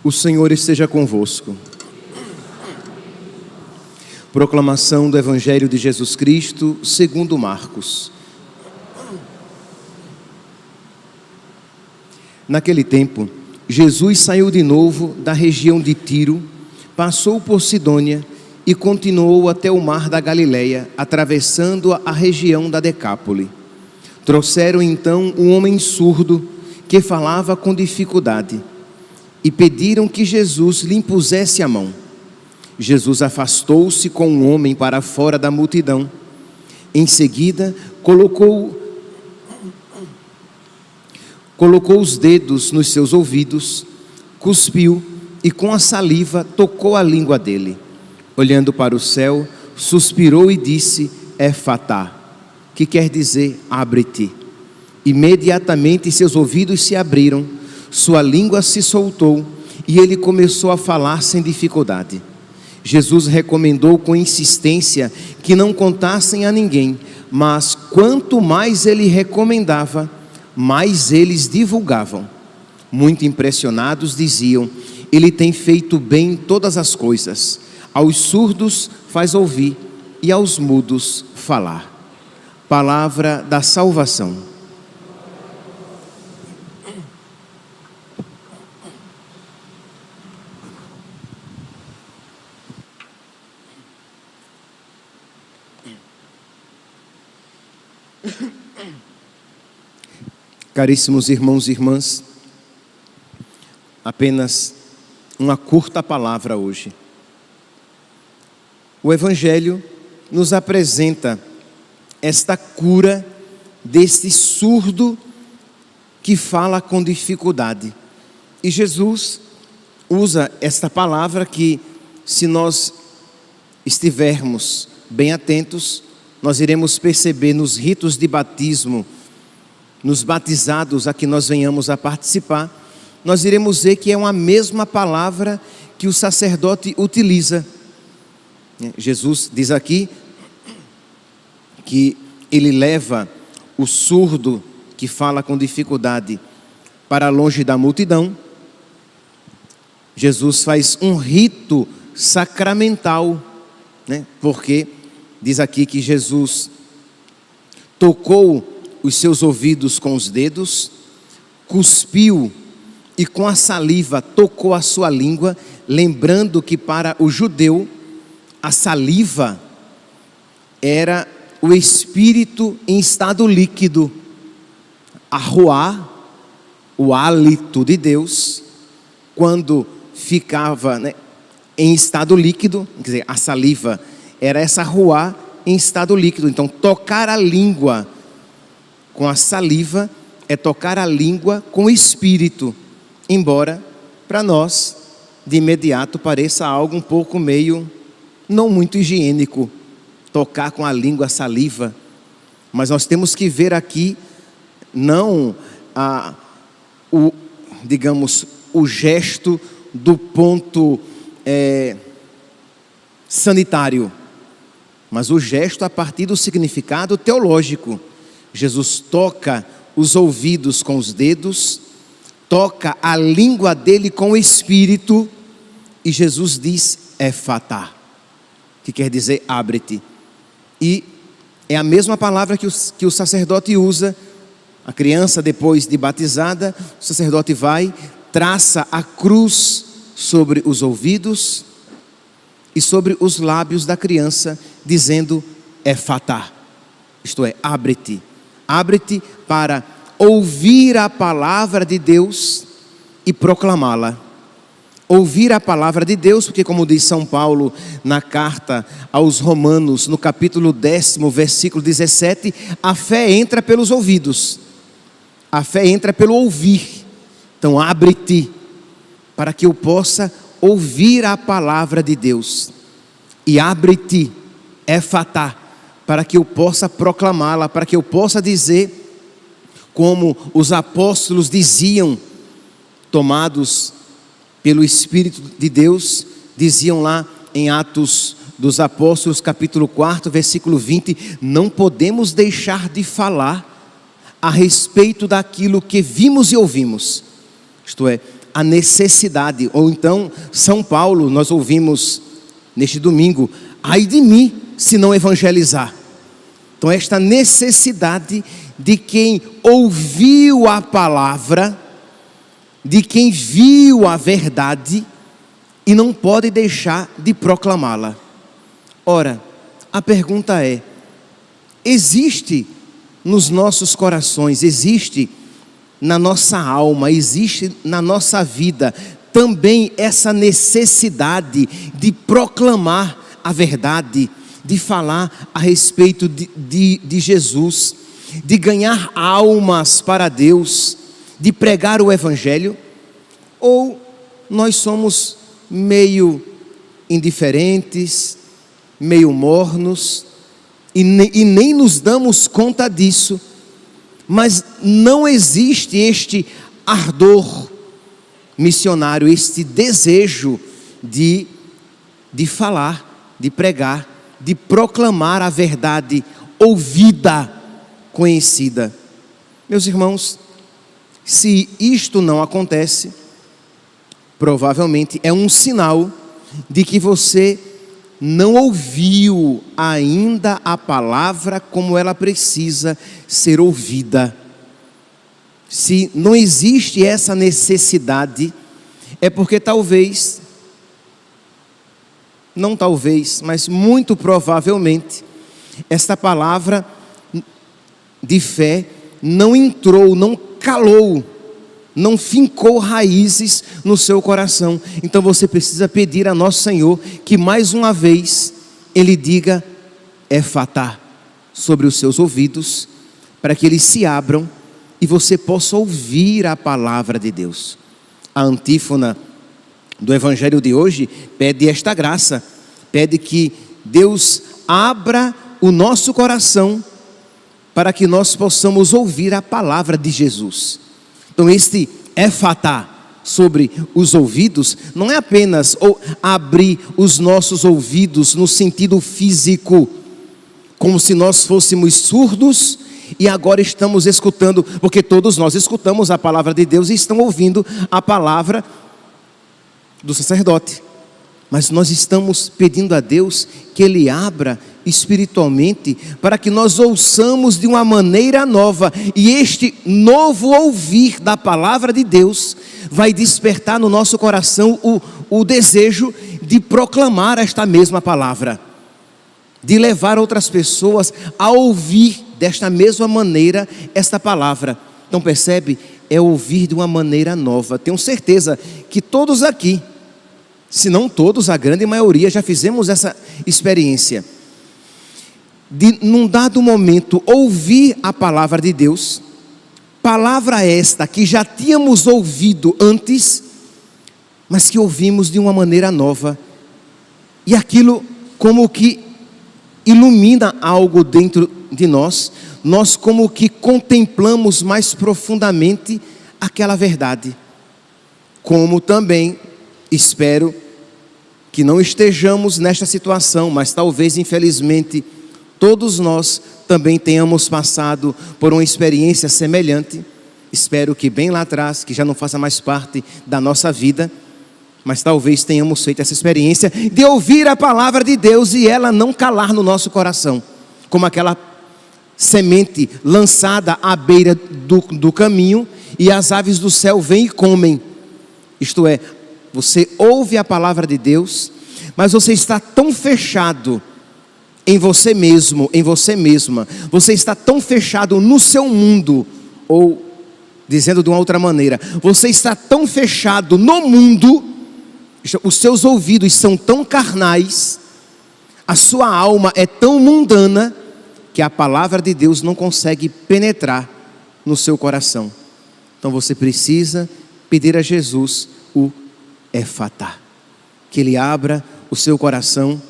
O Senhor esteja convosco. Proclamação do Evangelho de Jesus Cristo, segundo Marcos. Naquele tempo, Jesus saiu de novo da região de Tiro, passou por Sidônia e continuou até o mar da Galileia, atravessando a região da Decápole. Trouxeram então um homem surdo que falava com dificuldade e pediram que Jesus lhe impusesse a mão. Jesus afastou-se com o homem para fora da multidão. Em seguida, colocou os dedos nos seus ouvidos, cuspiu e com a saliva tocou a língua dele. Olhando para o céu, suspirou e disse: Efatá, que quer dizer abre-te. Imediatamente seus ouvidos se abriram, sua língua se soltou e ele começou a falar sem dificuldade. Jesus recomendou com insistência que não contassem a ninguém, mas quanto mais ele recomendava, mais eles divulgavam. Muito impressionados diziam: ele tem feito bem todas as coisas. Aos surdos faz ouvir e aos mudos falar. Palavra da salvação. Caríssimos irmãos e irmãs, apenas uma curta palavra hoje. O Evangelho nos apresenta esta cura deste surdo que fala com dificuldade. E Jesus usa esta palavra que, se nós estivermos bem atentos, nós iremos perceber nos ritos de batismo, nos batizados a que nós venhamos a participar, nós iremos ver que é uma mesma palavra que o sacerdote utiliza. Jesus diz aqui que ele leva o surdo que fala com dificuldade para longe da multidão. Jesus faz um rito sacramental, porque diz aqui que Jesus tocou os seus ouvidos com os dedos, cuspiu e com a saliva tocou a sua língua, lembrando que para o judeu a saliva era o espírito em estado líquido, a ruá, o hálito de Deus, quando ficava em estado líquido, quer dizer, a saliva era essa ruá em estado líquido. Então tocar a língua com a saliva é tocar a língua com o espírito, embora para nós de imediato pareça algo um pouco meio não muito higiênico, tocar com a língua a saliva, mas nós temos que ver aqui não o gesto do ponto sanitário, mas o gesto a partir do significado teológico. Jesus toca os ouvidos com os dedos, toca a língua dele com o espírito, e Jesus diz Efatá, que quer dizer abre-te. E é a mesma palavra que o sacerdote usa. A criança, depois de batizada, o sacerdote vai, traça a cruz sobre os ouvidos e sobre os lábios da criança, dizendo Efatá, isto é, abre-te. Abre-te para ouvir a palavra de Deus e proclamá-la. Ouvir a palavra de Deus, porque como diz São Paulo na carta aos Romanos, no capítulo 10, versículo 17, a fé entra pelos ouvidos, a fé entra pelo ouvir. Então abre-te para que eu possa ouvir a palavra de Deus, e abre-te, Efatá, para que eu possa proclamá-la, para que eu possa dizer, como os apóstolos diziam, tomados pelo Espírito de Deus, diziam lá em Atos dos Apóstolos, capítulo 4, versículo 20, não podemos deixar de falar a respeito daquilo que vimos e ouvimos, isto é, a necessidade. Ou então, São Paulo, nós ouvimos neste domingo: ai de mim se não evangelizar. Então, esta necessidade de quem ouviu a palavra, de quem viu a verdade e não pode deixar de proclamá-la. Ora, a pergunta é: existe nos nossos corações, existe na nossa alma, existe na nossa vida também essa necessidade de proclamar a verdade, de falar a respeito de Jesus, de ganhar almas para Deus, de pregar o Evangelho? Ou nós somos meio indiferentes, meio mornos, e nem nos damos conta disso? Mas não existe este ardor missionário, este desejo de falar, de pregar, de proclamar a verdade ouvida, conhecida. Meus irmãos, se isto não acontece, provavelmente é um sinal de que você não ouviu ainda a palavra como ela precisa ser ouvida. Se não existe essa necessidade, é porque talvez, não talvez, mas muito provavelmente, esta palavra de fé não entrou, não calou, não fincou raízes no seu coração. Então você precisa pedir a nosso Senhor que mais uma vez Ele diga Efatá sobre os seus ouvidos, para que eles se abram e você possa ouvir a palavra de Deus. A antífona do Evangelho de hoje pede esta graça, pede que Deus abra o nosso coração para que nós possamos ouvir a palavra de Jesus. Então este Efatá sobre os ouvidos não é apenas abrir os nossos ouvidos no sentido físico, como se nós fôssemos surdos e agora estamos escutando, porque todos nós escutamos a palavra de Deus e estão ouvindo a palavra do sacerdote. Mas nós estamos pedindo a Deus que Ele abra espiritualmente para que nós ouçamos de uma maneira nova, e este novo ouvir da palavra de Deus vai despertar no nosso coração o desejo de proclamar esta mesma palavra, de levar outras pessoas a ouvir desta mesma maneira esta palavra. Então percebe? É ouvir de uma maneira nova. Tenho certeza que todos aqui, se não todos, a grande maioria, já fizemos essa experiência de, num dado momento, ouvir a palavra de Deus, palavra esta que já tínhamos ouvido antes, mas que ouvimos de uma maneira nova, e aquilo como que ilumina algo dentro de nós, nós como que contemplamos mais profundamente aquela verdade. Como também espero que não estejamos nesta situação, mas talvez, infelizmente, todos nós também tenhamos passado por uma experiência semelhante. Espero que bem lá atrás, que já não faça mais parte da nossa vida, mas talvez tenhamos feito essa experiência de ouvir a palavra de Deus e ela não calar no nosso coração, como aquela semente lançada à beira do caminho, e as aves do céu vêm e comem. Isto é, você ouve a palavra de Deus, mas você está tão fechado em você mesmo, em você mesma, você está tão fechado no seu mundo, ou dizendo de uma outra maneira, você está tão fechado no mundo, os seus ouvidos são tão carnais, a sua alma é tão mundana, que a palavra de Deus não consegue penetrar no seu coração. Então você precisa pedir a Jesus o Efatá, que Ele abra o seu coração,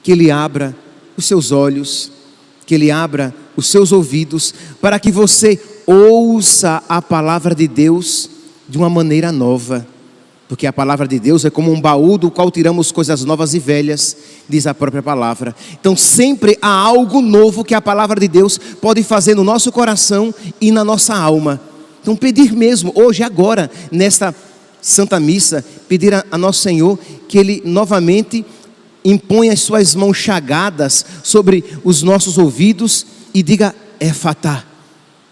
que Ele abra os seus olhos, que Ele abra os seus ouvidos, para que você ouça a palavra de Deus de uma maneira nova, porque a palavra de Deus é como um baú do qual tiramos coisas novas e velhas, diz a própria palavra. Então sempre há algo novo que a palavra de Deus pode fazer no nosso coração e na nossa alma. Então pedir mesmo, hoje, agora, nesta Santa Missa, pedir a Nosso Senhor que Ele novamente imponha as suas mãos chagadas sobre os nossos ouvidos e diga Efatá,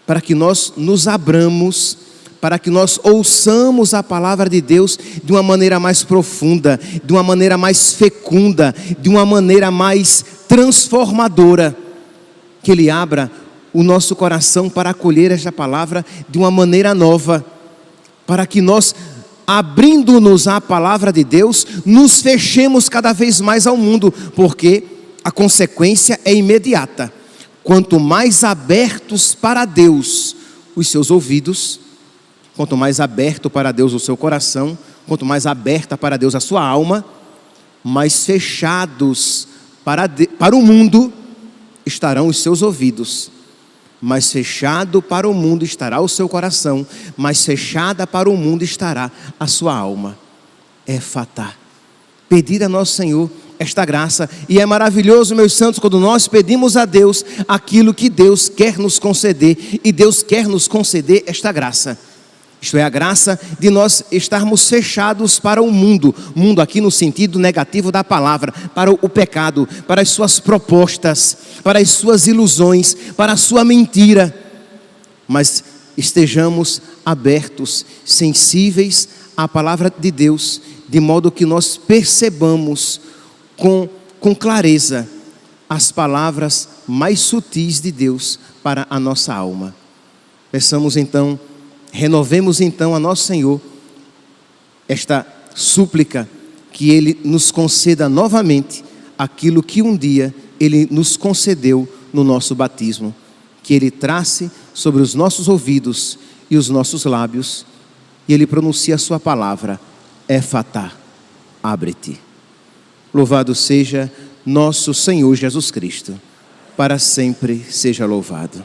para que nós nos abramos, para que nós ouçamos a palavra de Deus de uma maneira mais profunda, de uma maneira mais fecunda, de uma maneira mais transformadora. Que Ele abra o nosso coração para acolher esta palavra de uma maneira nova, para que nós, abrindo-nos à palavra de Deus, nos fechemos cada vez mais ao mundo, porque a consequência é imediata. Quanto mais abertos para Deus os seus ouvidos, quanto mais aberto para Deus o seu coração, quanto mais aberta para Deus a sua alma, mais fechados para o mundo estarão os seus ouvidos. Mais fechado para o mundo estará o seu coração, mais fechada para o mundo estará a sua alma. Efatá. Pedir a Nosso Senhor esta graça, e é maravilhoso, meus santos, quando nós pedimos a Deus aquilo que Deus quer nos conceder, e Deus quer nos conceder esta graça. Isto é, a graça de nós estarmos fechados para o mundo aqui no sentido negativo da palavra, para o pecado, para as suas propostas, para as suas ilusões, para a sua mentira, mas estejamos abertos, sensíveis à palavra de Deus, de modo que nós percebamos com clareza as palavras mais sutis de Deus para a nossa alma. Peçamos então, renovemos então a Nosso Senhor esta súplica, que Ele nos conceda novamente aquilo que um dia Ele nos concedeu no nosso batismo, que Ele trace sobre os nossos ouvidos e os nossos lábios, e Ele pronuncia a sua palavra, Efatá, abre-te. Louvado seja nosso Senhor Jesus Cristo, para sempre seja louvado.